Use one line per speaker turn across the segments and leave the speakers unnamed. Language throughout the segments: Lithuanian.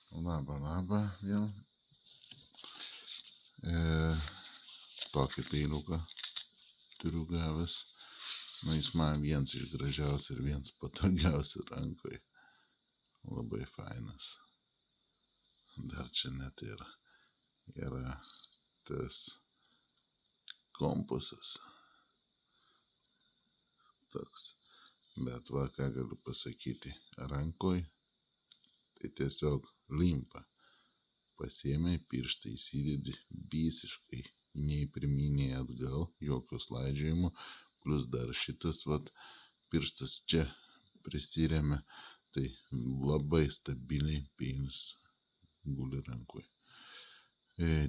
Labą vėl. Tokį peiliuką turiu gavęs. Nu, jis man viens iš gražiausių ir viens patogiausių rankoje. Labai fainas. Dar čia net yra tas kompasas. Toks. Bet va, ką galiu pasakyti. Rankoj tai tiesiog limpa. Pasiėmė, pirštą įsidedi visiškai nei pirmyn, nei atgal, jokio slaidžiojimo, plus dar šitas vat pirštas čia prisiremia, tai labai stabiliai peilis guli rankoj.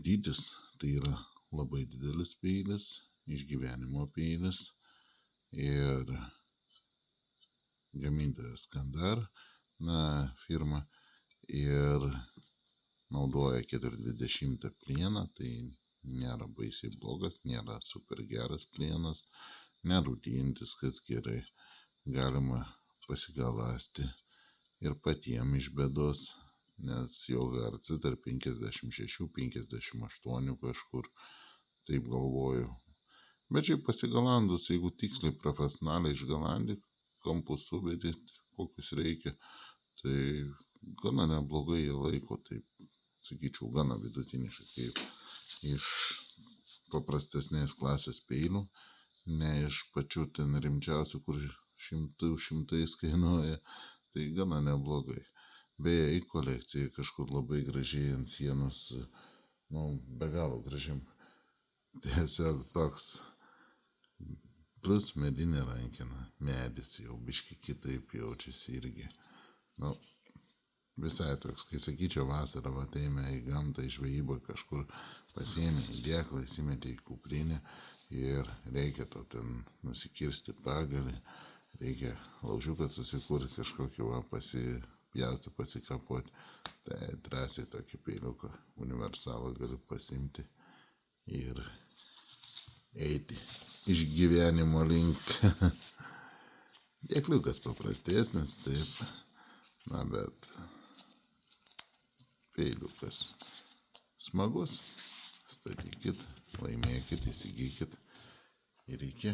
Dydis tai yra labai didelis peilis, išgyvenimo peilis ir gamintojas Skandar, firma, ir naudoja 420 plieną, tai nėra baisiai blogas, nėra super geras plienas, nerūdintis, kas gerai, galima pasigalasti ir patiem iš bėdos, nes jo garci tarp 56-58 kažkur, taip galvoju. Bet šiaip pasigalandus, jeigu tiksliai profesionaliai išgalandi, kampus suvedi, kokius reikia, tai gana neblogai jie laiko, taip sakyčiau, gana vidutiniškai, kaip iš paprastesnės klasės peilių, ne iš pačių ten rimčiausių, kur šimtais kainuoja, tai gana neblogai. Beje, į kolekciją kažkur labai gražiai ant sienos, be galo gražiam. Tiesiog toks, plus medinė rankena, medis jau biški kitaip jaučiasi irgi. Visai toks, kai sakyčiau, vasarą ateime į gamtą, į žvejybą kažkur pasiėmė į dėklą, įsimetė į kuprinę ir reikia to ten nusikirsti pagalį, reikia laužiuką susikurti, kažkokį pasipjaustą, pasikapuoti. Tai drąsiai tokį peiliuką universalą gali pasimti ir eiti iš gyvenimo link. Dėkliukas paprastesnis, taip, bet peiliukas smagus, statykit, laimėkit, įsigykit ir iki.